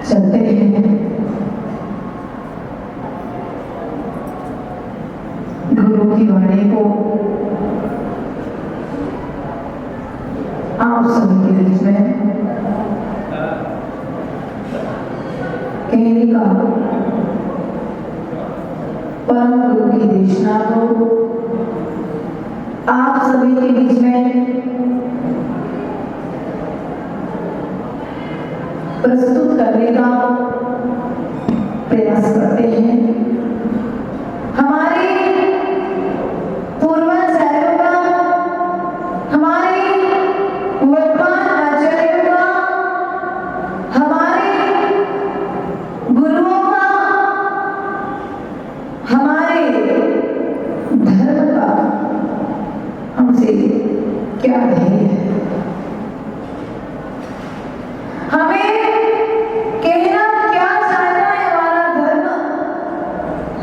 चलते हैं गुरु की वाणी को आप सभी के बीच में कहने का परम गुरु की देशना को आप सभी के बीच में प्रस्तुत करने का प्रयास करते हैं। हमारे पूर्वज साहिबों का, हमारे वर्तमान आचार्यों का, हमारे गुरुओं का, हमारे धर्म का हमसे क्या ध्येय है।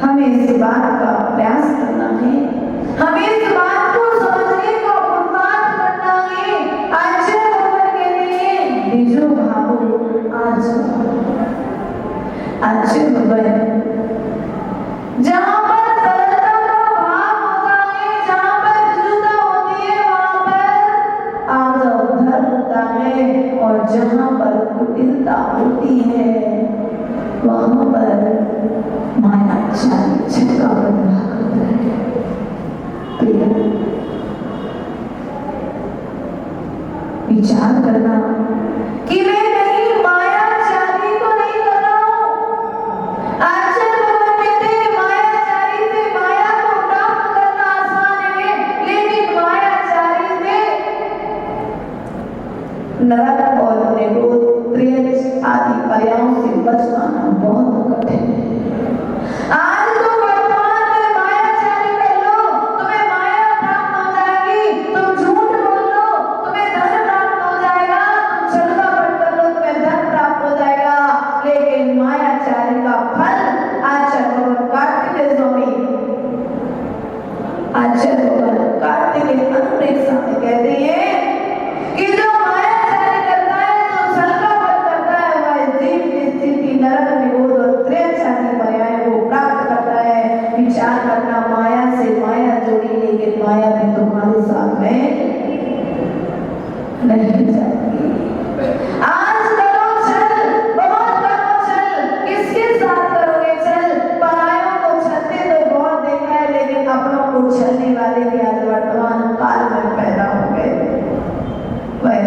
हमें इस बात का प्रयास करना है, हमें इस बात को समझने का पुरुषार्थ करना है। आचार्य भगवान कहते हैं बीजो भावो आज आचार्य भगवान जहां पर सरलता का भाव होता है, जहां पर विशुद्धता होती है, वहां पर आदर धर्म होता है, और जहां पर कुटिलता होती है वहां पर पर माया छक्का बन रहा है। प्रिय, विचार करना कि मैं नहीं माया चाली तो नहीं कर रहा हूं। आचरण भगवान कहते हैं मायाचारी से माया को प्राप्त करना आसान है, लेकिन मायाचारी से नरक और निरोध आदि पर्यायों से बच पाना बहुत कठिन है। आज तो वर्तमान में मायाचारी कर लो, तुम्हें माया प्राप्त हो जाएगी। तुम झूठ बोल लो, तुम्हें धन प्राप्त हो जाएगा। तुम छलकपट कर लो, तुम्हें धन प्राप्त हो जाएगा। लेकिन मायाचारी का फल आचार्य भगवान कार्तिकेय स्वामी आचार्य भगवान कार्तिकेय अनुरेक्षा में कहते हैं कि जो मायाचारी करता है, जो छलकपट करता है, वह जीव की स्थिति नरक निरोध और त्रयचारी पर्याय को प्राप्त करता है। विचार करना, माया से माया जोड़ी, लेकिन माया भी तुम्हारे साथ में नहीं जाएगी। आज करो छल, बहुत करो छल, किसके साथ करोगे छल? परायों को छलते तो बहुत देखा है, लेकिन अपनों को छलने वाले भी आज वर्तमान काल में पैदा हो गए। वह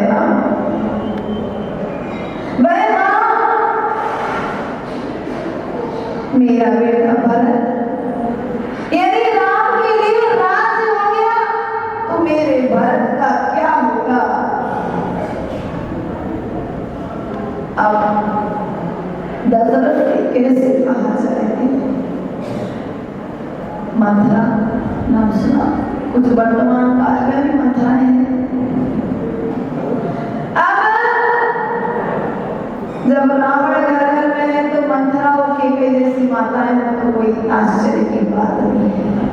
मेरा बेटा भरत यदि राम के लिए राज्य हो गया तो मेरे भरत का क्या होगा? अब दशरथ कैसे कहा जाएंगे? मथुरा नाम सुना, कुछ वर्तमान काल में भी मथुरा है। जब रावण घर घर में है तो मंथरा और केकई जैसी माताएं हो तो कोई आश्चर्य की बात नहीं है।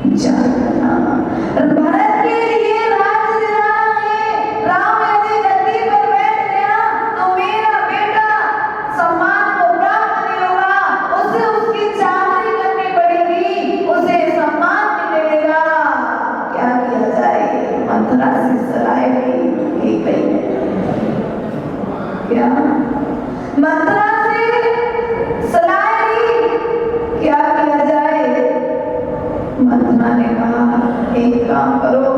विचार करना, भरत के लिए राज्य देना है। राम यदि गद्दी पर बैठ गया तो मेरा बेटा सम्मान को प्राप्त नहीं होगा, उसे उसकी चाकरी करनी पड़ेगी, उसे सम्मान मिलेगा। क्या किया जाए? मंथरा से सराय गई केकई ने, क्या मंत्रा से सलाही, क्या किया जाए? मंत्रा ने कहा एक काम करो,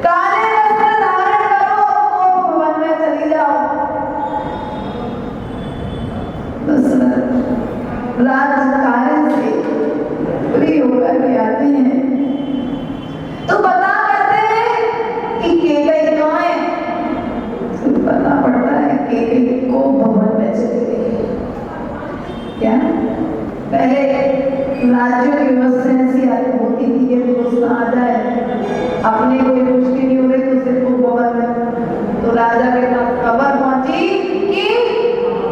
काले वस्त्र धारण करो, कोप भवन में चली जाओ। दशरथ राजकार्य से फ्री होकर के आते हैं तो पता करते हैं कि केकई कहाँ है। पता पड़ता है केकई को भवन में चली गई। क्या पहले राज्यों की व्यवस्था ऐसी होती थी कि दोस्त आ जाए, अपने कोई मुश्किल नहीं हो रही तो सिर्फ भवन में, तो राजा के पास खबर पहुंची कि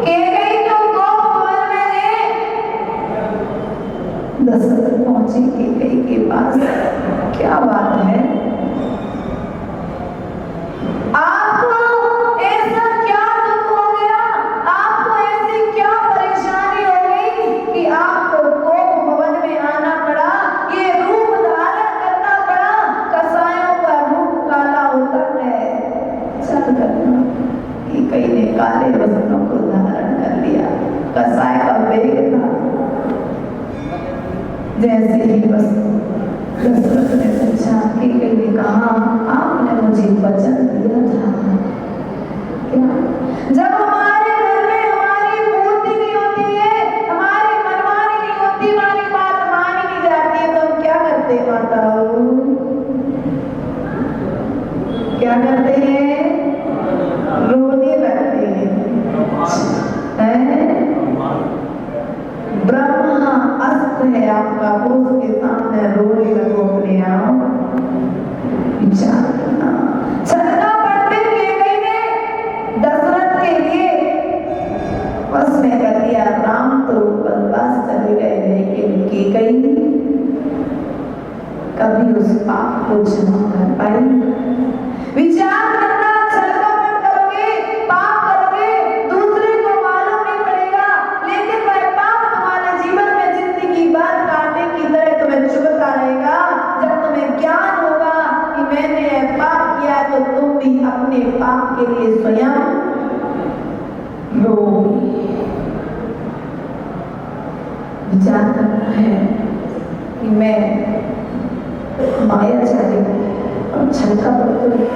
केकई तो को भवन में है। दशरथ पहुंचे केकई के पास, क्या बात है? काले वस्त्रों को धारण कर लिया, कसाय का वेग था। जैसे ही दशरथ ने पूछा, केकई ने कहा आपने मुझे वचन दिया था, क्या जब हमारे घर में हमारी पूर्ति नहीं होती है, हमारी मनमानी नहीं होती, हमारी बात मानी नहीं जाती है, तो हम क्या करते हैं माताओं? क्या करते हैं? रोने लगते हैं। ब्रह्मा अस्त्र है आपका, पुरुष के सामने रोने लगो अपने आप। विचार करना, छलका पड़ते केकई ने दशरथ के लिए बस में कर दिया। राम तो वनवास चले गए, लेकिन केकई कभी उस पाप को क्षमा कर पाई? विचार करना, छलकपट करोगे, पाप करोगे, दूसरे को मालूम नहीं पड़ेगा, लेकिन वह पाप तुम्हारे जीवन में जिंदगी भर कांटे की तरह तुम्हें चुभता रहेगा। जब तुम्हें ज्ञान होगा कि मैंने यह पाप किया है, तो तुम भी अपने पाप के लिए स्वयं रोओगे। है कि मैं मायाचारी और छलका पड़ती हूँ।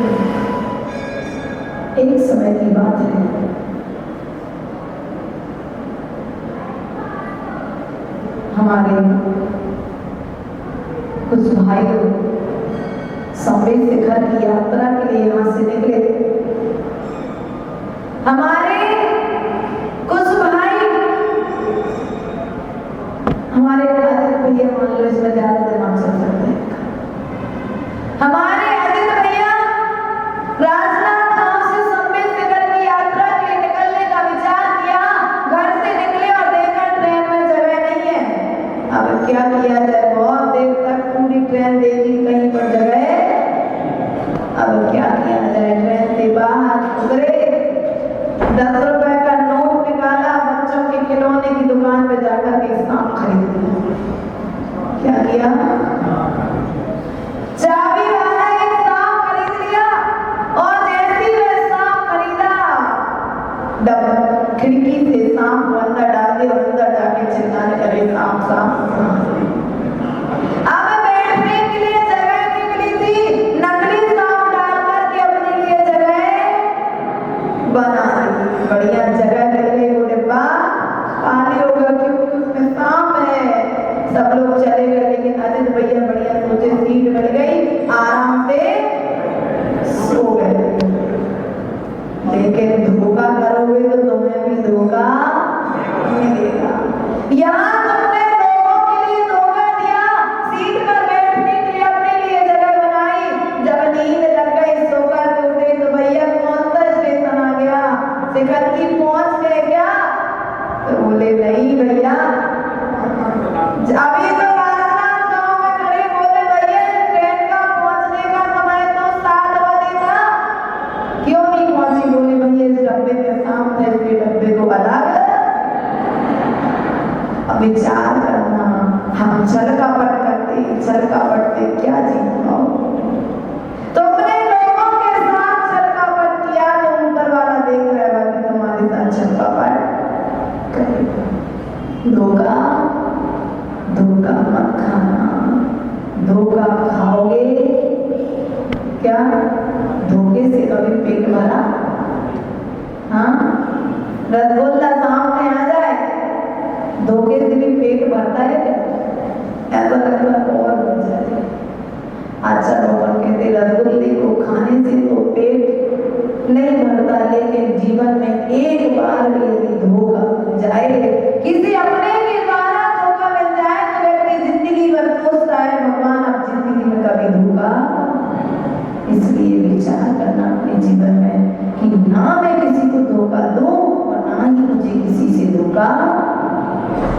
एक समय की बात है, हमारे कुछ भाई लोग संवेद शिखर की यात्रा के लिए यहाँ से निकले। हमारे कुछ भाई, हमारे भैया मान लो इसमें ज्यादा दिमाग चल सकते हैं, हमारे अजित भैया राजनांदगांव से संवेद शिखर की यात्रा के लिए निकलने का विचार किया। घर से निकले और देखा ट्रेन में जगह नहीं है। अब क्या किया जाए, बहुत देर तक पूरी ट्रेन देखी, कहीं पर जगह। अब क्या किया जाए, ट्रेन से बाहर उतरे, 10 रुपए का नोट निकाला, बच्चों के खिलौने की दुकान पे जाकर के सांप खरीद लिया। क्या किया, चाबी वाला एक सांप खरीद लिया और जैसे ही वह सांप खरीदा, खिड़की से सांप को अंदर डाल दिया और अंदर जाके चिल्लाने लगे, सांप सांप। अब बैठने के लिए जगह निकली थी, नकली सांप डाल करके अपने लिए जगह बना दी। बढ़िया जगह मिल गई, वो डिब्बा खाली होगा क्योंकि उसमें सांप है। सब लोग चले गए, लेकिन अजित भैया बढ़िया सोचे, सीट मिल गई, आराम से सो गए। लेकिन धोखा करोगे तो तुम्हें भी धोखा मिलेगा। यहाँ तुमने लोगों के लिए धोखा दिया, सीट पर बैठने के लिए अपने लिए जगह बनाई। जब नींद लग गई, सोकर के उठे तो भैया कौन सा स्टेशन आ गया, शिखर की पहुंच गए क्या? तो बोले नहीं भैया, अभी तो राजनांदगांव में खड़े। बोले भैया ट्रेन का पहुंचने का समय तो 7 बजे था, क्यों नहीं पहुंची? बोले भैया इस डब्बे में सांप है, इसके डब्बे को अलग। अब विचार करना, हम छलका पट क्या जीत पाओ? तुमने लोगों के साथ छलका पट किया तो ऊपर वाला देख रहा है कि तुम्हारे साथ छलका पट करेगा। धोखा मत खाना, धोखा खाओगे क्या? धोखे से कभी पेट भरा? हाँ, रसगुल्ला सामने आ जाए, धोखे से भी पेट भरता है क्या? ऐसा लगता है और बन जाए। अच्छा लोग कहते रसगुल्ले को खाने से तो पेट नहीं भरता, लेकिन जीवन में एक बार भी यदि धोखा मिल जाए, किसी अपने के द्वारा धोखा मिल जाए, तो व्यक्ति जिंदगी भर सोचता है भगवान अब जिंदगी में कभी धोखा। इसलिए विचार करना अपने जीवन में कि ना मैं किसी को धोखा दूं और ना ही मुझे किसी से धोखा।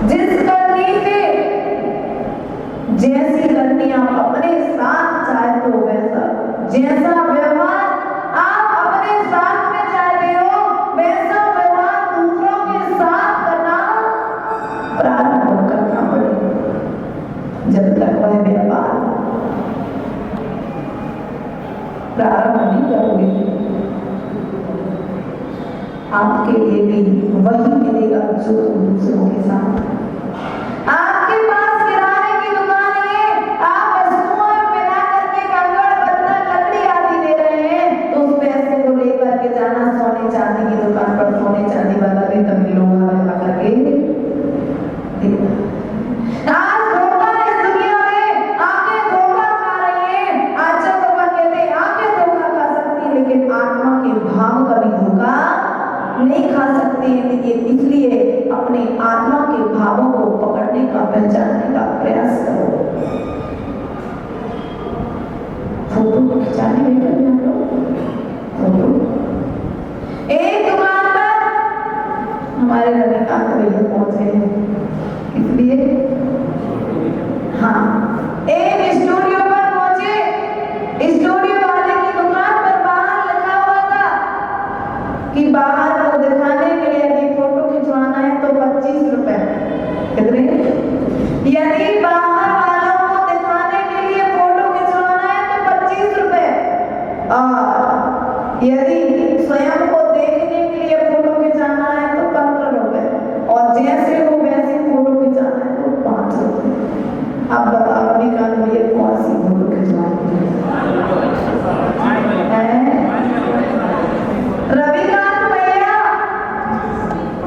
जिस करनी से जैसी करनी आप अपने साथ चाहे तो वैसा, जैसा व्यवहार आप अपने साथ में चाहते हो वैसा व्यवहार दूसरों के साथ करना प्रारंभ करना पड़ेगा। जब तक वह व्यवहार प्रारंभ नहीं करोगे, आपके लिए भी वही मिलेगा जो दूसरों के साथ। आपके पास किराने की दुकान है, आप वस्तुओं में मिला करके कंकड़ पत्थर लकड़ी आदि दे रहे हैं, तो उस पैसे को लेकर के जाना सोने चांदी की दुकान पर, सोने चांदी वाला भी तभी लोग लगा करके देना। आज धोखा इस दुनिया में आंखें धोखा खा रही हैं। आज जब धोखा कहते हैं आंखें धोखा खा सकती, लेकिन आत्मा के भाव कभी धोखा नहीं खा सकते हैं। इसलिए अपने आत्मा के भावों को पकड़ने का, पहचानने का प्रयास करो। फोटो खिंचाने में फोटो एक दुकान पर हमारे रजनीकांत भैया पहुंच गए हैं, इसलिए हाँ एक स्टूडियो पर पहुंचे। स्टूडियो वाले की दुकान पर बाहर लिखा हुआ था कि बाहर को दिखाने के लिए यदि फोटो खिंचवाना है तो 25 रुपए। कितने? यदि बाहर वालों को दिखाने के लिए फोटो खिंचवाना है तो 25 रुपए, और यदि स्वयं को देखने के लिए फोटो खिंचाना है तो 15 रुपए, और जैसे हो वैसे फोटो खिंचाना है तो 5 रुपए।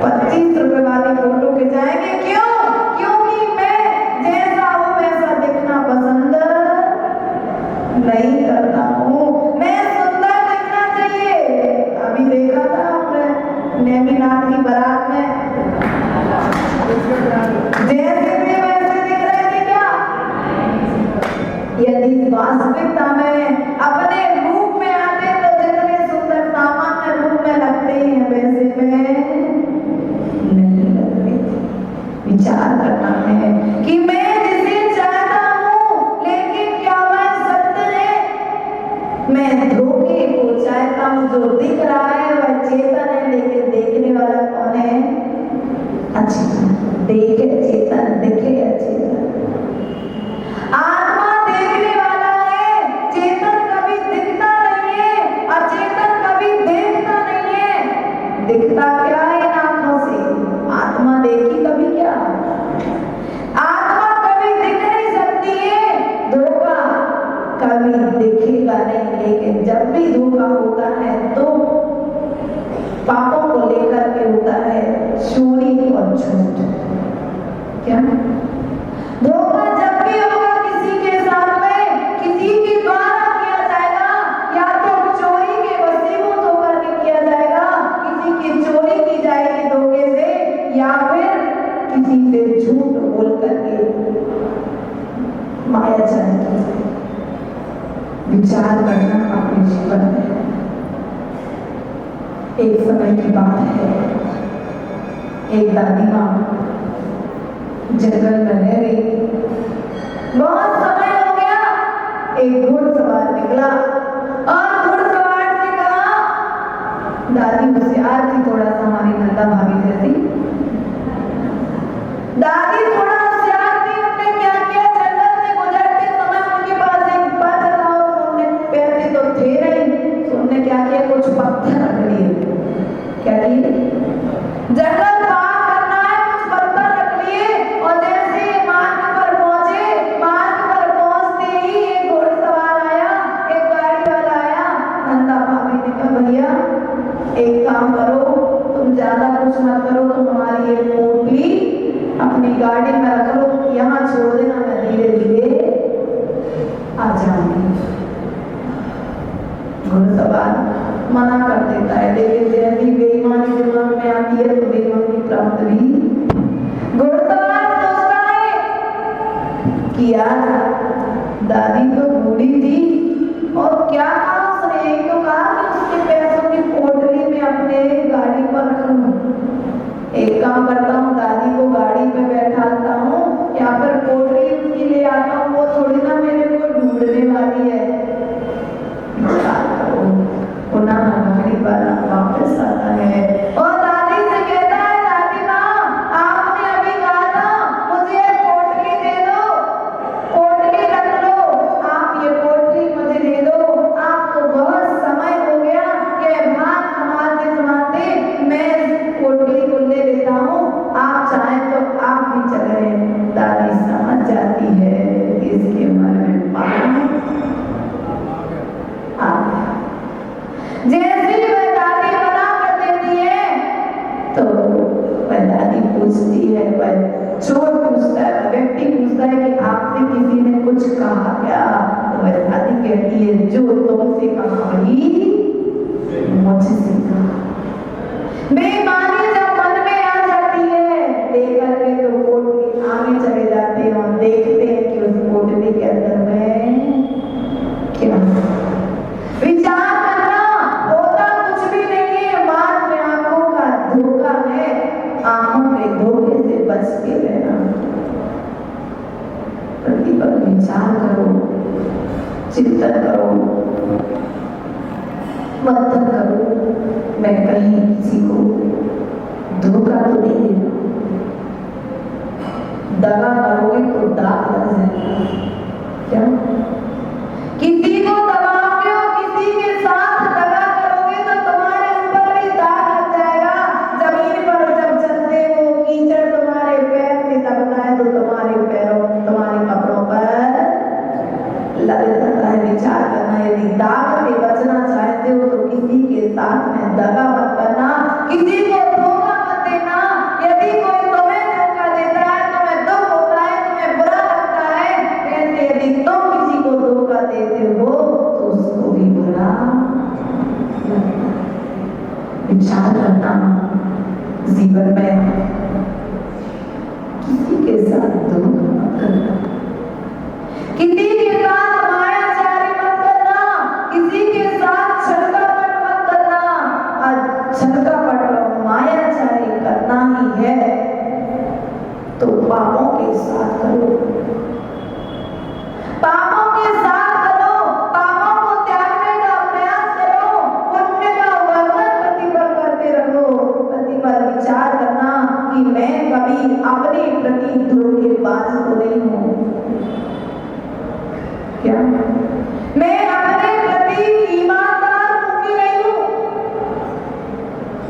₹25 वाली फोटो खिंचाएंगे। क्यों? क्योंकि मैं जैसा हूं वैसा दिखना पसंद नहीं करता हूँ। मैं सुंदर दिखना चाहिए। अभी देखा था आपने नेमिनाथ की बारात में, जैसे थे वैसे दिख रहे थे क्या? यदि वास्तविकता में अपने रूप में आते तो जितने सुंदर सामान्य रूप में लगते हैं वैसे में नहीं लगते। विचार करना है कि मैं जिसे चाहता हूँ, लेकिन क्या वह सत्य है? मैं धोखे को चाहता हूँ, जो दिख रहा है वह चेतन है, लेकिन देखने वाला कौन है? अचेतन। देखे चेतन, दिखे अचेतन। आत्मा देखने वाला है, चेतन कभी दिखता नहीं है, अचेतन कभी देखता नहीं है। दिखता क्या है इन आंखों से? आत्मा देखी कभी क्या? आत्मा कभी दिख नहीं सकती है। धोखा कभी दिखेगा नहीं, लेकिन जब भी धोखा होता है तो पापों को लेकर के होता है, चोरी और झूठ। क्या धोखा जब भी होगा किसी के साथ में, किसी के द्वारा किया जाएगा, या तो चोरी के वसीयत होकर के किया जाएगा, किसी की चोरी की जाएगी धोखे से, या फिर किसी से झूठ बोल करके माया जाएगी। विचार करना अपने जीवन में। एक समय की बात है, एक दादी माँ जंगल में रह रही। बहुत समय हो गया। एक घुड़सवार निकला और घुड़सवार ने कहा, दादी होशियार थी थोड़ा सा, हमारी नंदा भाभी जैसी। दादी थोड़ा होशियार थी। उन्होंने क्या किया, जंगल में गुजरते समय उनके पास एक बात था, उन्होंने पैसे तो थे नहीं, तो उन्होंने क्या किया, कुछ पत्थर रख लिए। क्या किए? जंगल पार करना है, कुछ पत्थर रख लिए, और जैसे मार्ग पर पहुंचे, मार्ग पर पहुंचते ही एक घुड़सवार आया, एक गाड़ी वाला आया। नंदा भाभी ने कहा, भैया एक काम करो, तुम ज्यादा कुछ मत करो, तुम हमारी ये पोटली अपनी गाड़ी में रख लो, यहाँ छोड़ देना, मैं धीरे धीरे आ जाऊंगी। घुड़सवार मना कर देता है, लेकिन जैसी बेईमानी दिमाग में आती है तो बेईमानी प्राप्त भी। घुड़सवार सोचता है कि यार दादी तो बूढ़ी थी, और क्या कहा उसने, एक तो कहा कि उसके पैसों की पोटली में अपने गाड़ी पर रख लूं। एक काम करता हूँ, दादी को गाड़ी पे बैठाता हूँ, या फिर पोटली उसकी ले आता हूँ, वो थोड़ी ना मेरे को ढूंढने वाली है। पुनः गाड़ी वाला वापस आता है और दादी से कहता है, दादी माँ आपने अभी कहा था मुझे पोटली दे दो, पोटली रख लो, आप ये पोटली मुझे दे दो। आपको बहुत समय हो गया, ये भात संभालते संभालते मैं पोटली को ले लेता हूँ, आप चाहें तो आप भी चले। दादी समझ जाती है इसके मन में पाप आ गया। जैसी वह दादी मना कर देती है तो वह दादी पूछती है, वह चोर पूछता है, वह व्यक्ति पूछता है कि आपसे किसी ने कुछ कहा क्या? तो वह दादी कहती है, जो तुमसे कहा वही मुझसे कहा। बेईमानी जब मन में आ जाती है, लेकर के तो पोटली आगे चले जाते हैं और देखते हैं कि उस पोटली के अंदर में क्या विचार करना होता कुछ भी नहीं है, मात्र आंखों का धोखा है। आंखों के धोखे से बच के रहना। प्रतिपल विचार करो, चिंतन करो, मंथन करो, मैं कहीं किसी को धोखा तो नहीं दे रहा। दगा करोगे तो दाग लग जाएगा। क्या किसी को दबाओगे हो, किसी के साथ दगा करोगे तो तुम्हारे ऊपर भी दाग लग जाएगा। जमीन पर जब चलते हो, कीचड़ तुम्हारे पैर से दबता है तो तुम्हारे पैरों, तुम्हारे कपड़ों पर लग जाता है। विचार करना, यदि दाग से बचना चाहते हो तो किसी के साथ में दगा मत करना, किसी को धोखा मत देना, है, किसी के साथ धोखा मत करना, किसी के साथ मायाचारी मत करना, किसी के साथ छलकपट मत करना। और छलकपट और मायाचारी करना ही है तो पापों के साथ करो, पापों के साथ करो, पापों को त्यागने का प्रयास करो, पुण्य का वर्णन प्रतिपल करते रहो। प्रतिपल विचार करना कि मैं कभी अपने प्रति धोखेबाज तो नहीं हूं, क्या मैं अपने प्रति ईमानदार हूं कि नहीं हूं,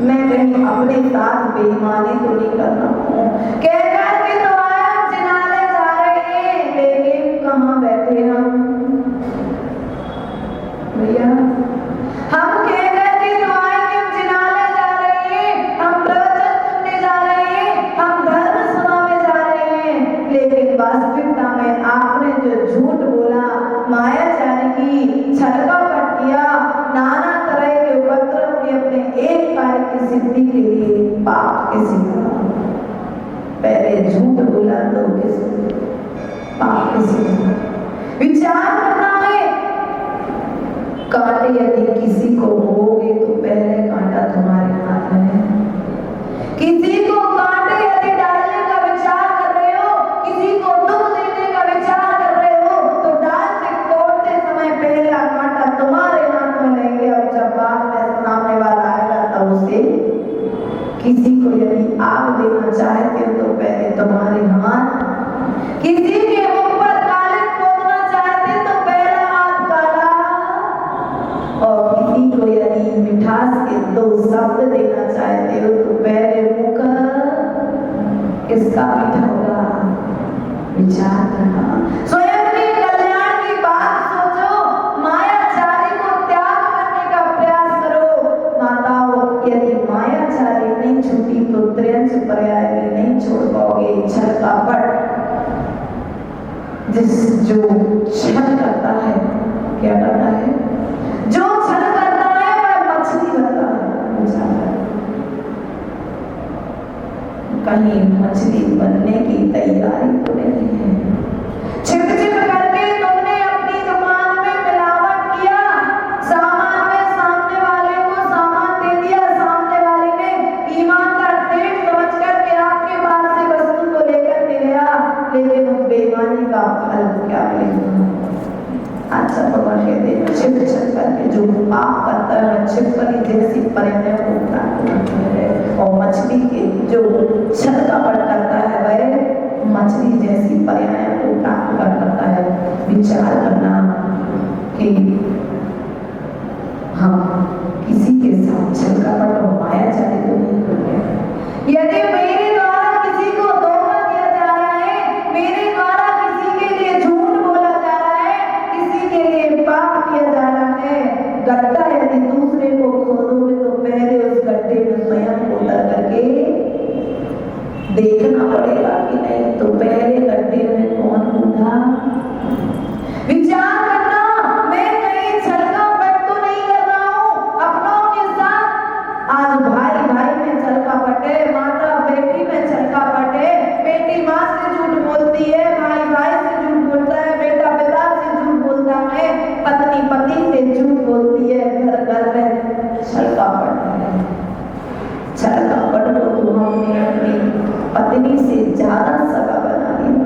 मैं कहीं अपने साथ बेईमानी तो नहीं कर रहा हूं। कहकर के तो आया जिनाले जा रहे हैं, लेकिन कहां बैठे हम भैया, हम कहकर के तो आए कि हम जिनाले जा रहे हैं, हम प्रवचन सुनने जा रहे हैं, हम धर्म सुनाने जा रहे हैं, लेकिन वास्तविकता में आपने जो झूठ बोला, मायाचारी की छलकपट किया, नाना तरह के उपद्रव के अपने एक कार्य की सिद्धि के लिए पाप के सिद्ध, पहले झूठ बोला तो किस पाप के सिद्ध। विचार करना है, कांटे यदि किसी को होगे तो पहले कांटा तुम्हारे हाथ में है। किसी को कांटे यदि डालने का विचार कर रहे हो, किसी को दुख देने का विचार कर रहे हो, तो डाल से तोड़ते समय पहला कांटा तुम्हारे हाथ में लेंगे, और जब बाद में सामने वाला आएगा तब उसे, किसी को यदि आग देना चाहते हो तो पहले तुम्हारे हाथ, किसी के ऊपर कालिक पोतना चाहते तो पहला हाथ काला, और किसी को यदि मिठास के दो शब्द देना चाहते हो तो पहले मुख किसका मीठा होगा, विचार करना। स्वयं के कल्याण की बात सोचो, मायाचारी को त्याग करने का प्रयास करो। माताओं, यदि मायाचारी नहीं छूटी तो त्रियंच पर्याय भी नहीं छोड़ पाओगे। छलकपट, जो छल करता है, क्या करता है, जो छल करता है वह मछली बनता है। कहीं मछली बनने की तैयारी तो नहीं है। छिप छिप करके तुमने अपनी दुकान में मिलावट किया, सामान में सामने वाले को सामान दे दिया, सामने वाले ने ईमानदार सेठ समझ करके आपके पास से वस्तु को लेकर के गया, लेकिन उस बेईमानी का फल क्या मिलेगा। अच्छा भगवान कहते हैं छिप छिप करके जो पाप करता है छिपकली जैसी परिणय को प्राप्त करता है, और मछली के जो छलकपट करता है वह मछली जैसी परिणय को प्राप्त करता है। विचार करना कि हम किसी के साथ छलकपट और मायाचारी तो नहीं करते। यदि मेरे द्वारा किसी को धोखा दिया जा रहा है, मेरे द्वारा किसी के लिए झूठ बोला जा रहा है, किसी के लिए पाप किया जा रहा है, गड्ढा यदि दूसरे को खोदोगे तो पहले उस गड्ढे में स्वयं को उतर करके देखना पड़ेगा कि नहीं, तो पहले गड्ढे में कौन कूदा। विचार करना, मैं कहीं छलकपट तो नहीं कर रहा हूँ अपनों के साथ। आज भाई भाई में छलकपट है, माता बेटी में छलकपट है, बेटी माँ से झूठ बोलती है, भाई भाई से झूठ बोलता है, बेटा पिता से झूठ बोलता है, पत्नी पति से झूठ बोलती है, घर घर में छलकपट है। छलकपट को तो हमने अपनी पत्नी से ज्यादा सगा बना लिया।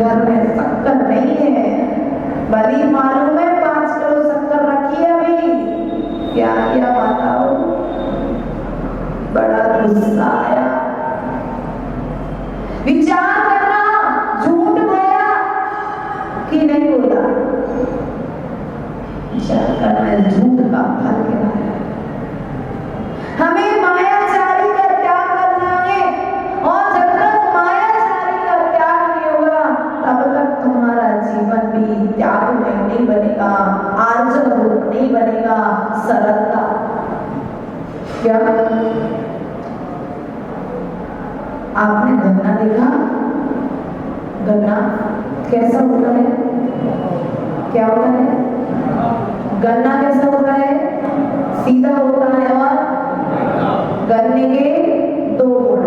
घर में शक्कर नहीं है, भली मालूम है 5 किलो शक्कर रखी है, अभी क्या किया बताओ, बड़ा गुस्सा आया। विचार करना, झूठ बोला कि नहीं बोला, विचार करना, झूठ का फल क्या है। हमें मायाचारी का त्याग करना है, और जब तक मायाचारी का त्याग नहीं होगा तब तक तुम्हारा जीवन भी त्यागमय नहीं बनेगा, आर्जव रूप नहीं बनेगा, सरलता। क्या आपने गन्ना देखा? गन्ना कैसा होता है? क्या होता है? गन्ना कैसा होता है? सीधा होता है, और गन्ने के 2 गुण,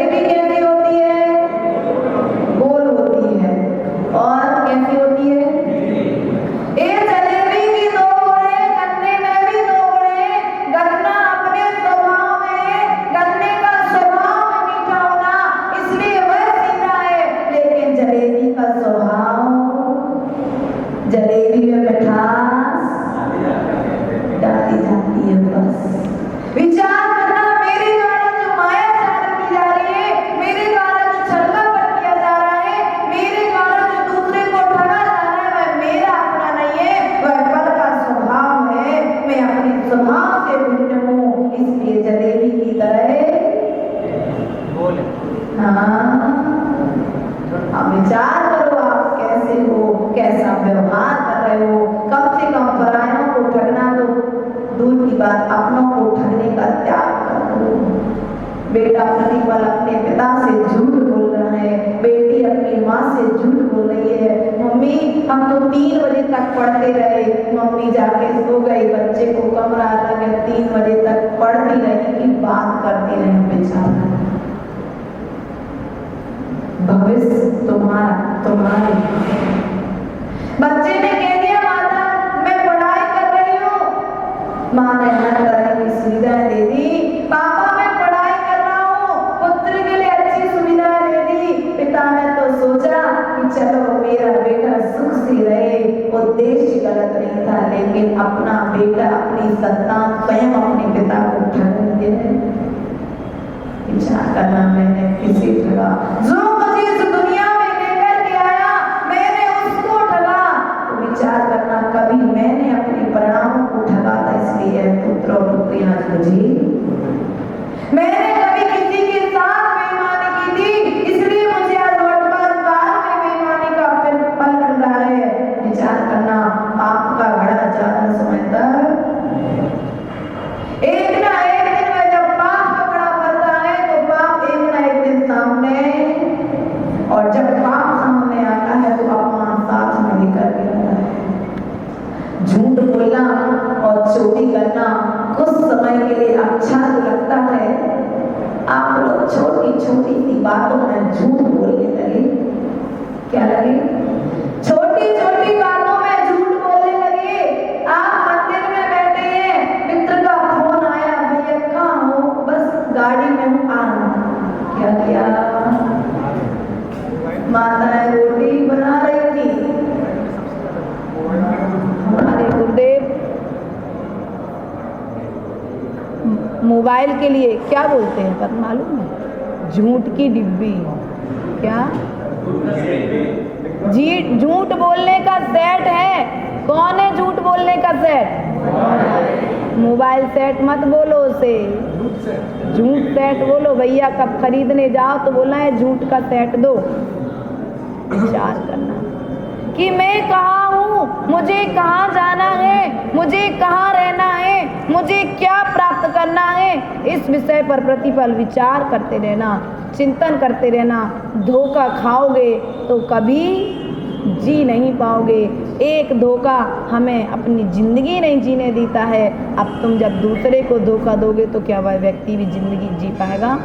जलेबी कैसी होती है? गोल होती है। और कैसी होती है? ये जलेबी की दो गुणे, गन्ने में भी दो गुणे। गन्ना अपने स्वभाव में, गन्ने का स्वभाव मीठा होना, इसलिए वह सीधा है। लेकिन जलेबी का स्वभाव, जलेबी में मिठास डाली जाती है। बस विचार करना, मेरे द्वारा जो माया चालन की जा रही है, मेरे द्वारा जो छल्ला किया जा रहा है, मेरे द्वारा जो दूसरे को ठगा जा रहा है, वह मेरा अपना नहीं है, वह पल का स्वभाव है। मैं अपने स्वभाव से भिन्न हूँ, इसलिए जलेबी की तरह बोले। हाँ, अब विचार करो आप कैसे हो, कैसा व्यवहार कर रहे हो। कम से कम परायों को ठगना तो दूर की बात, अपनों को ठगने का त्याग करो। बेटा प्रतिपल अपने पिता से झूठ बोल रहा है, बेटी अपनी माँ से झूठ बोल रही है। मम्मी हम तो 3 बजे तक पढ़ते रहे, मम्मी जाके सो गई, बच्चे को कमरा लगे, 3 बजे तक पढ़ती रही कि बात करती रही। बेचारा भविष्य तुम्हारे बच्चे ने कह दिया माता मैं पढ़ाई कर रही हूँ। माँ ने हर तरह की सुविधाएं दे दी। पापा मैं पढ़ाई कर रहा हूँ, पुत्र के लिए अच्छी सुविधाएं दे दी। पिता ने तो सोचा कि चलो मेरा बेटा सुख से रहे, उद्देश्य गलत नहीं था, लेकिन अपना बेटा, अपनी संतान स्वयं अपने पिता को ठग रही है। विचार करना, मैंने किसे ठगा? जो मुझे इस दुनिया में लेकर के आया, मैंने उसको ठगा। तो विचार करना, कभी मैंने अपने परिणामों को ठगा था, इसलिए पुत्र और पुत्रियां मुझे, मैंने कभी किसी के साथ बेईमानी की थी, इसलिए मुझे आज वर्तमान काल में बेईमानी का फल मिल रहा है। विचार करना, आपका घड़ा ज्यादा समय तक एक ना एक दिन में जब पाप का घड़ा भरता है तो पाप एक ना एक दिन सामने, और जब पाप सामने आता है तो अपमान साथ में लेकर के आता है। झूठ बोलना और चोरी करना कुछ समय के लिए अच्छा तो लगता है। आप लोग छोटी छोटी सी बातों में झूठ बोलने लगे। क्या लगे? छोटी छोटी बातों में झूठ बोलने लगे। आप मंदिर में बैठे हैं, मित्र का फोन आया, भैया कहाँ हो? बस गाड़ी में हूँ, आ रहा हूँ। क्या किया? माता रोटी बना रही थी। हमारे गुरुदेव मोबाइल के लिए क्या बोलते हैं पर मालूम है? झूठ की डिब्बी। क्या जी? झूठ बोलने का सेट है। कौन है झूठ बोलने का सेट? मोबाइल सेट मत बोलो उसे, झूठ सेट बोलो। भैया कब खरीदने जाओ तो बोलना है झूठ का सेट दो। विचार करना कि मैं कहाँ हूँ, मुझे कहाँ जाना है, मुझे कहाँ रहना है, मुझे क्या प्राप्त करना है, इस विषय पर प्रतिपल विचार करते रहना, चिंतन करते रहना। धोखा खाओगे तो कभी जी नहीं पाओगे। एक धोखा हमें अपनी जिंदगी नहीं जीने देता है। अब तुम जब दूसरे को धोखा दोगे तो क्या वह व्यक्ति भी जिंदगी जी पाएगा?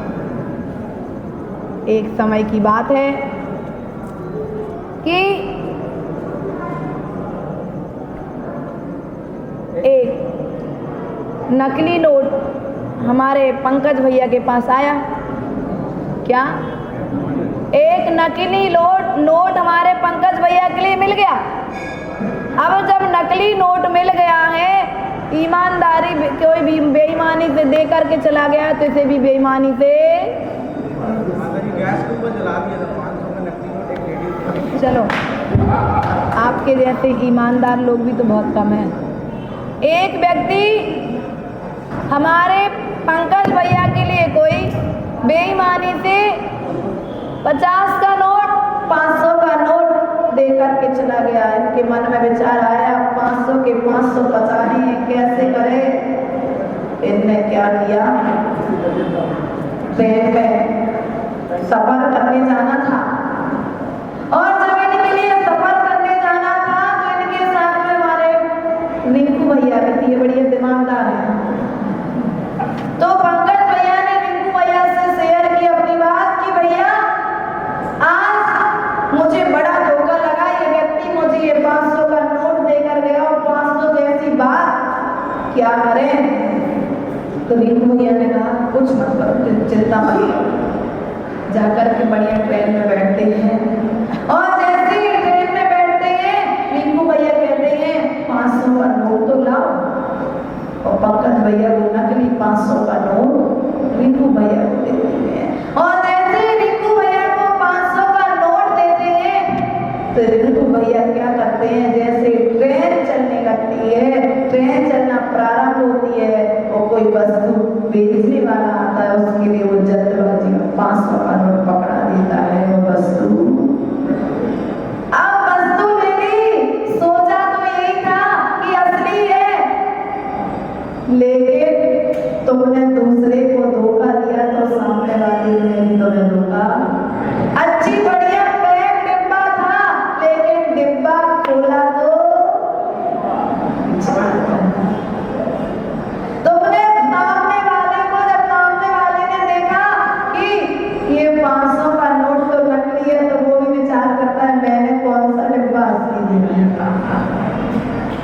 एक समय की बात है कि एक नकली नोट हमारे पंकज भैया के पास आया। क्या? एक नकली नोट हमारे पंकज भैया के लिए मिल गया। अब जब नकली नोट मिल गया है, ईमानदारी कोई भी बेईमानी से दे करके चला गया तो इसे भी बेईमानी से चलो, आपके जैसे ईमानदार लोग भी तो बहुत कम हैं। एक व्यक्ति हमारे पंकज भैया के लिए कोई बेईमानी से 50 का नोट, 500 का नोट दे करके चला गया। इनके मन में विचार आया 500 के 500 बचाने हैं, कैसे करें? इनने क्या किया? ट्रेन में सफर करने जाना था और जब इनके लिए सफर करने जाना था तो इनके साथ में हमारे रिंकू भैया भी थी, बढ़िया दिमागदार है। तो पंकज भैया ने रिंकू भैया से शेयर की अपनी बात रिंकू भैया ने कहा कुछ मत करो, चिंता मत करो। जाकर के बढ़िया ट्रेन में बैठते हैं और जैसे ही ट्रेन में बैठते हैं रिंकू भैया कहते हैं 500 का नोट तो लाओ। और पंकज भैया वो नकली 500 का नोट रिंकू भैया को देते हैं। और जैसे ही रिंकू भैया को 500 का नोट देते हैं तो रिंकू भैया क्या करते हैं, जैसे ट्रेन चलने लगती है, ट्रेन चलना प्रारंभ होती है और कोई वस्तु बेचने वाला आता है, उसके लिए वो जल्दबाजी में 500 का नोट पकड़ा देता है। वो वस्तु अब वस्तु ले ली, सोचा तो यही था कि असली है, लेकिन तुमने दूसरे को धोखा दिया तो सामने वाले ने भी तुम्हें धोखा। अच्छी बढ़िया पैक डिब्बा था, लेकिन डिब्बा खोला तो तुमने सामने वाले को, जब सामने वाले ने देखा कि ये 500 का नोट तो नकली है, तो वो भी विचार करता है मैंने कौन सा डिब्बा असली दिया।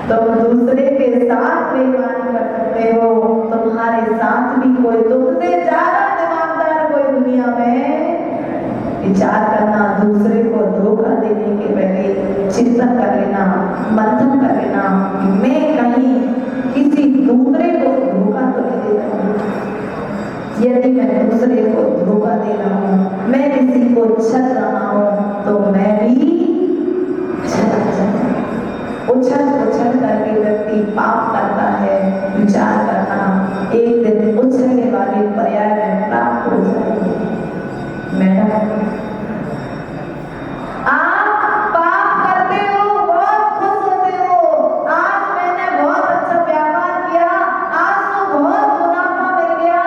तुम दूसरे के साथ बेईमानी कर सकते हो, तुम्हारे साथ भी कोई तुमसे ज्यादा दिमागदार कोई दुनिया में विचार करना, दूसरे को धोखा देने के पहले चिंतन कर लेना, मंथन कर लेना, मैं कहीं किसी दूसरे को धोखा तो नहीं दे रहा हूँ। यदि मैं दूसरे को धोखा दे रहा हूँ, मैं किसी को छल रहा हूँ, तो मैं भी उछल उछल करके व्यक्ति पाप करता है। विचार करना, एक दिन उछलने वाले पर्याय में प्राप्त हो जाएगी। मैडम, आप पाप करते हो, बहुत खुश होते हो, आज मैंने बहुत अच्छा व्यापार किया, आज तो बहुत मुनाफा मिल गया,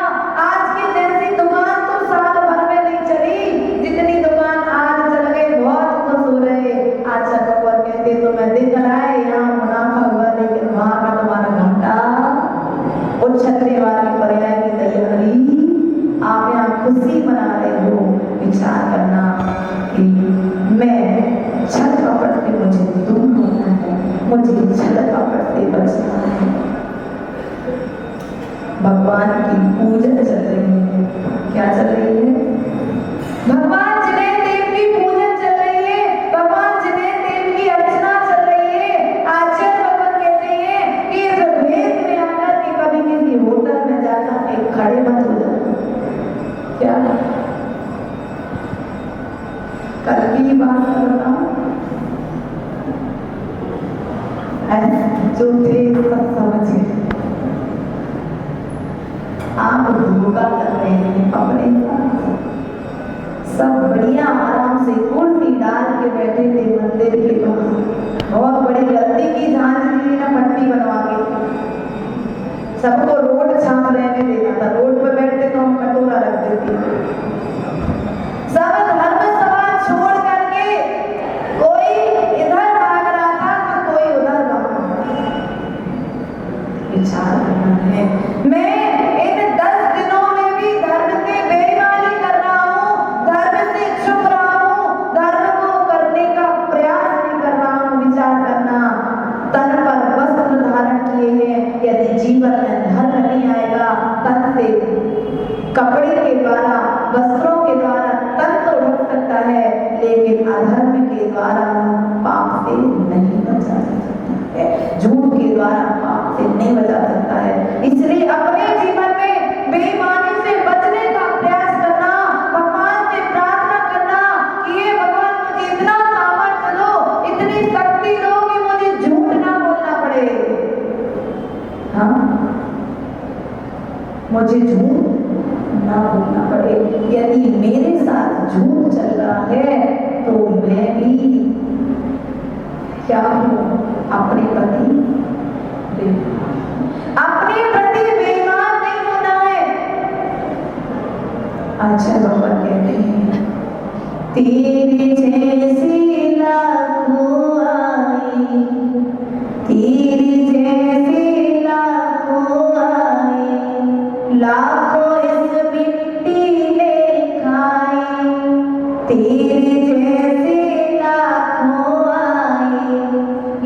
आज की जैसी दुकान तो साल भर में नहीं चली, जितनी दुकान आज चल गई, बहुत खुश हो रहे। अच्छा भगवान कहते तो मैं दिख रहा है यहाँ मुनाफा हुआ, लेकिन वहां का तुम्हारा घाटा। उछलने वाली पर्याय की तैयारी, आप यहाँ खुशी मना रहे हो। विचार करना कि मैं छल कपट से मुझे दूर होना है, मुझे छल कपट से बचना है। भगवान की पूजा चल रही है, क्या चल रही है? भगवान जिनेंद्र देव की पूजा चल रही है, भगवान जिनेंद्र देव की अर्चना चल रही है। आचार्य भगवान कहते हैं कि इस भेद में आकर के कभी किसी होटल में जाना एक खड़े मत हो जाना। क्या कल की बात बताऊं, जो थे सब समझ गए। आप धोखा करते हैं अपने साथ। सब बढ़िया आराम से कुर्सी डाल के बैठे थे मंदिर के बाहर, बहुत बड़ी गलती की झांझरी ने पट्टी बनवा के सबको रोड छाप रहने देना था। रोड पे बैठते तो हम कटोरा रख देते। सब धर्म समाज छोड़ करके कोई इधर भाग रहा था तो कोई उधर भाग रहा था। विचार करना है, मैं इन 10 दिनों में भी धर्म से बेईमानी कर रहा हूँ, धर्म से छुप रहा हूँ, धर्म को करने का प्रयास नहीं कर रहा हूँ। विचार करना, तन पर वस्त्र धारण किए हैं, यदि जीवन में धर्म नहीं आएगा, तन से कपड़े के द्वारा, वस्त्रों के द्वारा तन तो ढक सकता है, लेकिन अधर्म के द्वारा पाप से नहीं बचा सकता है, झूठ के द्वारा पाप से नहीं बचा सकता है। इसलिए अपने जीवन में बेईमानी से बचने का प्रयास करना, भगवान से प्रार्थना करना कि ये भगवान मुझे इतना सामर्थ्य दो, इतनी शक्ति दो कि मुझे झूठ ना बोलना पड़े। हाँ, मुझे झूठ ना बोलना पड़े। यदि मेरे साथ झूठ चल रहा है तो मैं भी क्या हूँ? अपने प्रति बेईमान नहीं होना है। अच्छा भगवान कहते हैं तेरे जैसी लाखों आई, तेरे जैसी लाखों आई, लाखों इस मिट्टी ने खाई, तेरे जैसी लाखों आई,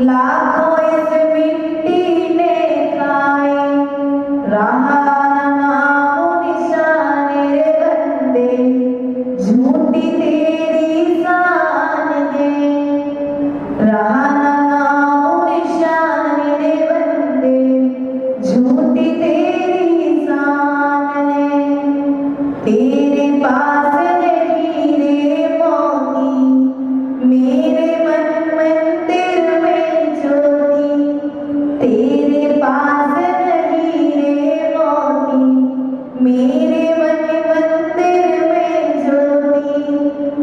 लाखों इस मिट्टी ने खाई, रहा ना झूठी तेरी शान है, रहा ना नामो निशान रे बंदे, झूठी तेरी शान है। तेरे पास नहीं रे मोती, मेरे मन मंदिर में ज्योति, तेरे पास नहीं रे मोती, मेरे मन मंदिर में ज्योति।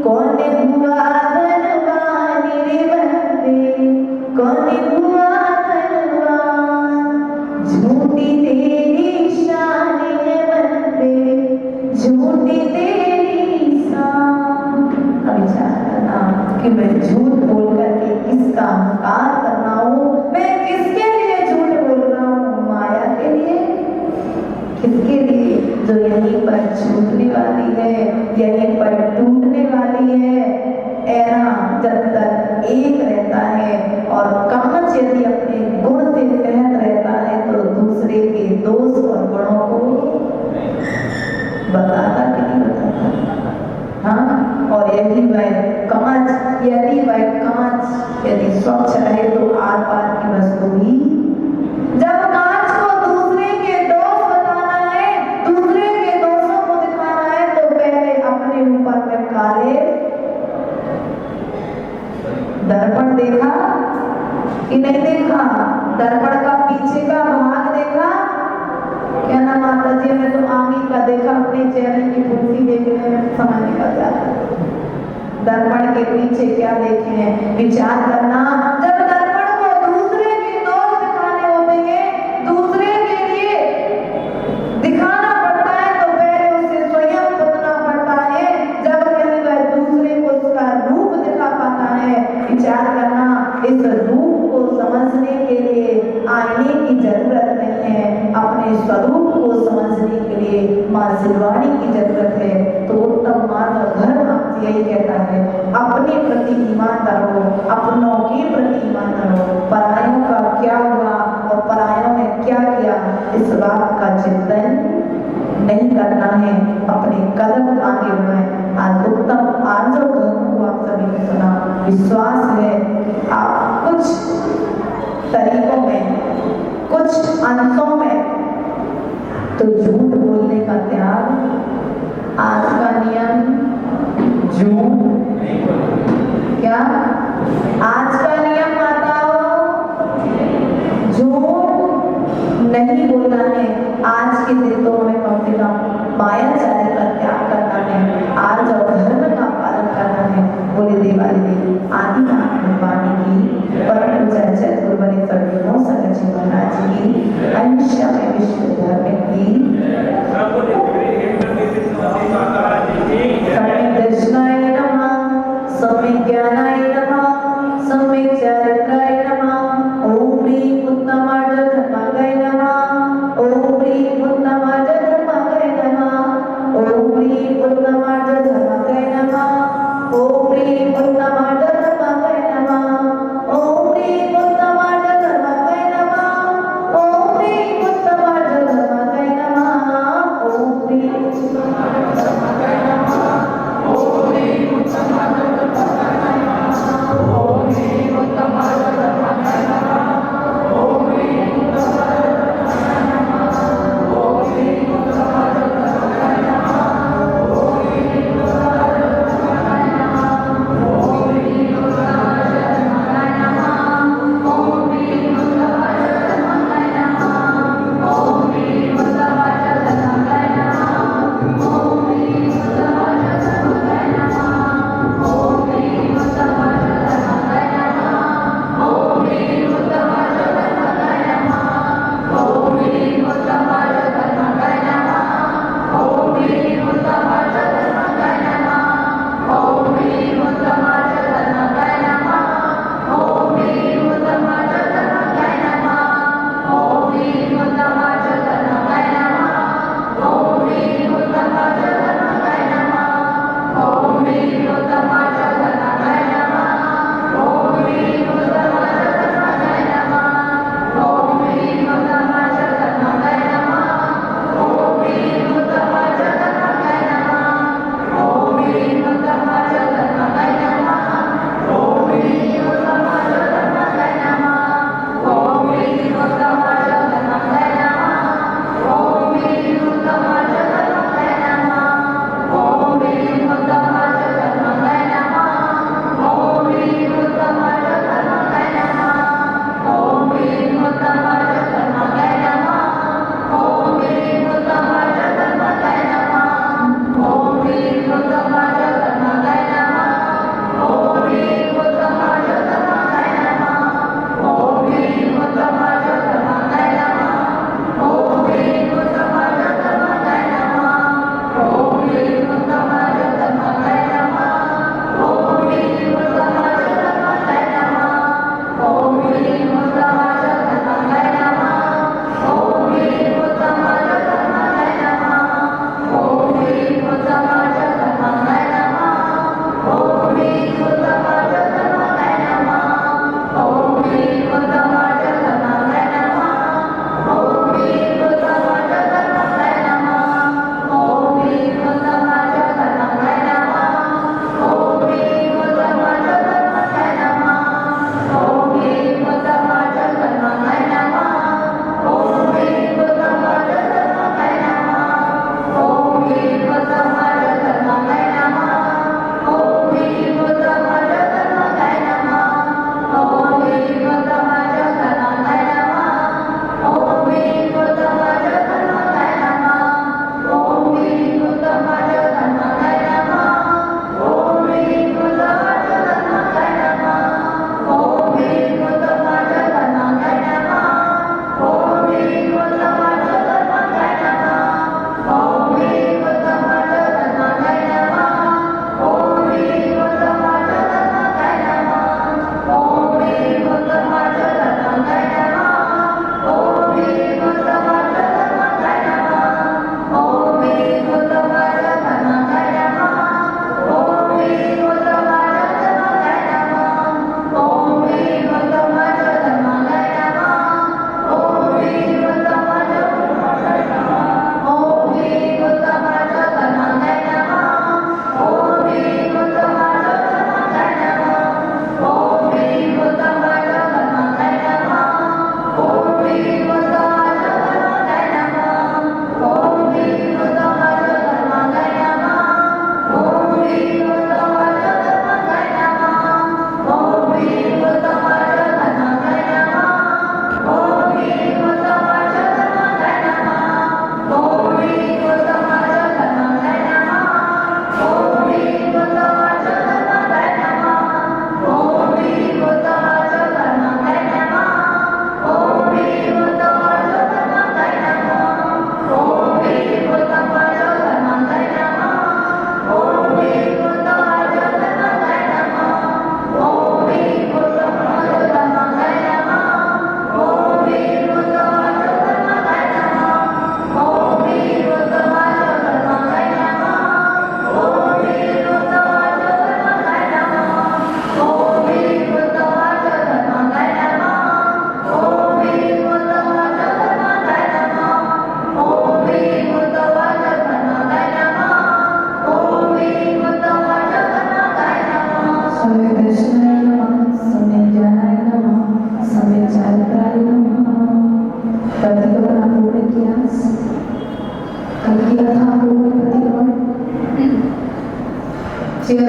कौन हुआ धनवान रे बंदे, कौन हुआ धनवान, झूठी तेरी शान है बंदे, झूठी तेरी शान। अब विचार करना कि मैं झूठ बोल करके किसका अहंकार कर रहा हूँ, मैं किसके लिए झूठ बोल रहा हूँ, माया के लिए, किसके लिए, जो यहीं पर छूटने वाली है, यहीं पर टूटने वाली है। ऐना जब तक एक रहता है और कांच यदि अपने गुण से तहत रहता है तो दूसरे के दोष और गुणों को बताता कि नहीं बताता। हाँ, और यदि वह कांच यदि स्वच्छ रहे तो आर पार की वस्तु भी, जब कांच को दूसरे के दोष बताना है, दूसरे के दोषों को दिखाना है, तो पहले अपने ऊपर में काले दर्पण देखा कि नहीं देखा, दर्पण का पीछे का भाग देखा। क्या ना माता जी, मैं तो आगे का देखा, अपने चेहरे की फुंसी देखने में समय निकल जाता। दर्पण के पीछे क्या देखे हैं, विचार करना। जब दर्पण को दूसरे के दोष दिखाने होते हैं, दूसरे के लिए दिखाना पड़ता है, तो पहले उसे स्वयं बदलना पड़ता है, जब कहीं वह दूसरे को उसका रूप दिखा पाता है। विचार करना, इस रूप को समझने के लिए आईने की जरूरत नहीं है, अपने स्वरूप को समझने के लिए मां सिलवानी की जरूरत है। तो उत्तम मानव धर्म आपसे यही कहता है, अपने प्रति ईमानदार हो, अपनों के प्रति ईमानदार हो। परायों का क्या हुआ और परायों ने क्या किया, इस बात का चिंतन नहीं करना है, अपने कदम आगे बढ़ाएं। आज उत्तम आर्जव धर्म को आप सभी ने सुना, विश्वास है आप कुछ तरीकों में, कुछ अंशों में तो झूठ बोलने का त्याग। आज का नियम झूठ, क्या आज का नियम माताओं, झूठ नहीं बोलना है। आज के दिन तो हमें कम से कम मायाचारी का त्याग करना है, आज और धर्म का पालन करना है। बोले देवाली देवी आदि वाणी की परम पूज्य जय गुरुवरे सर्वो सगजी महाराज की अंशमय विश्व धर्म की सम्यक दर्शनाय नमः, सम्यक ज्ञानाय नमः, सम्यक चारित्राय नमः। ओम ह्रीं उत्तमार्ज धर्माय नमः, ओम ह्रीं उत्तमार्ज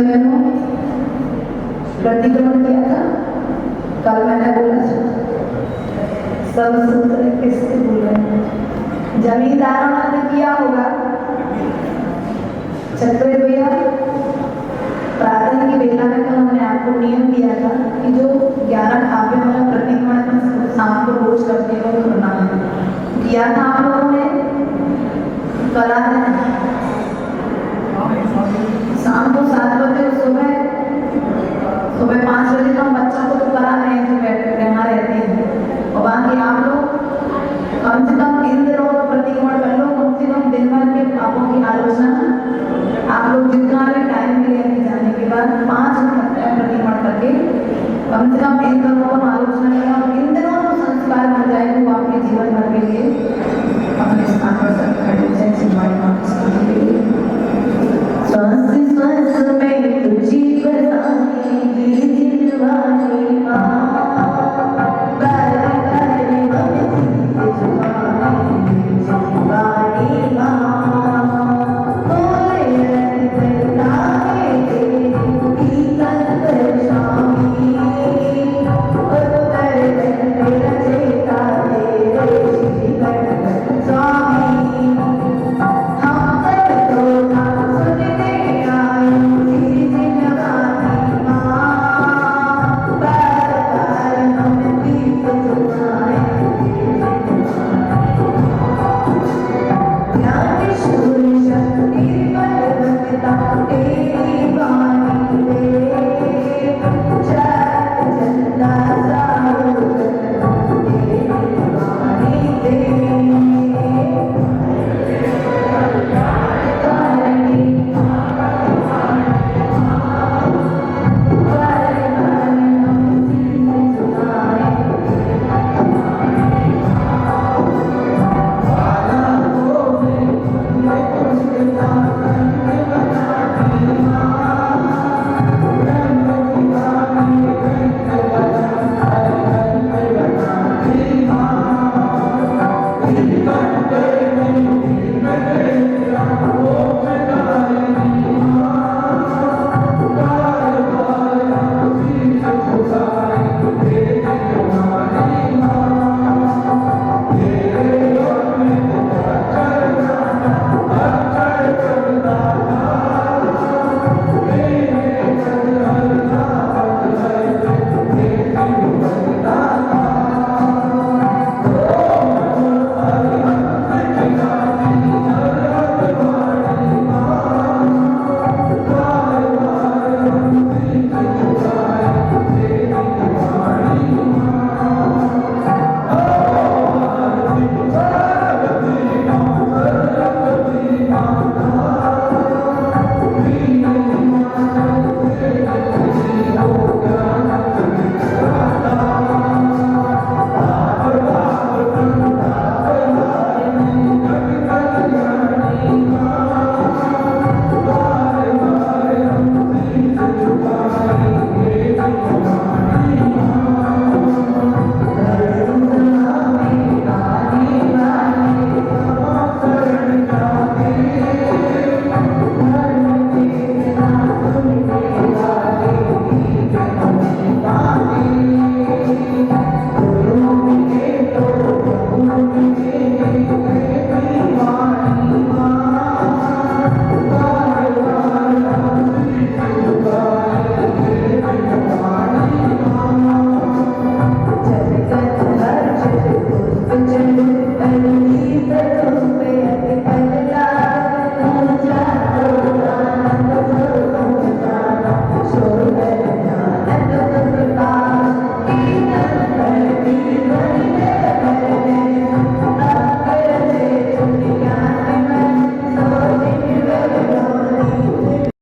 बहनों प्रतिक्रमण किया था, कल मैंने बोला था सब सूत्र किससे बोल रहे हैं, जमींदारों ने किया होगा। चक्रे भैया प्रार्थना की बेला में कल हमने आपको नियम दिया था कि जो 11 काव्य वाला प्रतिक्रमण शाम को रोज करते हैं वो करना है, किया था आप लोगों ने, करा है शाम को 7 बजे, सुबह 5 बजे तो हम बच्चों को तो करा रहे हैं जो यहाँ रहते हैं, और बाकी आप लोग कम से कम 3 दिनों का प्रतिक्रमण कर लो, कम से कम दिन भर के पापों की आलोचना आप लोग जितना भी टाइम मिले जाने के बाद 5 मिनट प्रतिक्रमण करके कम से कम 3 दिन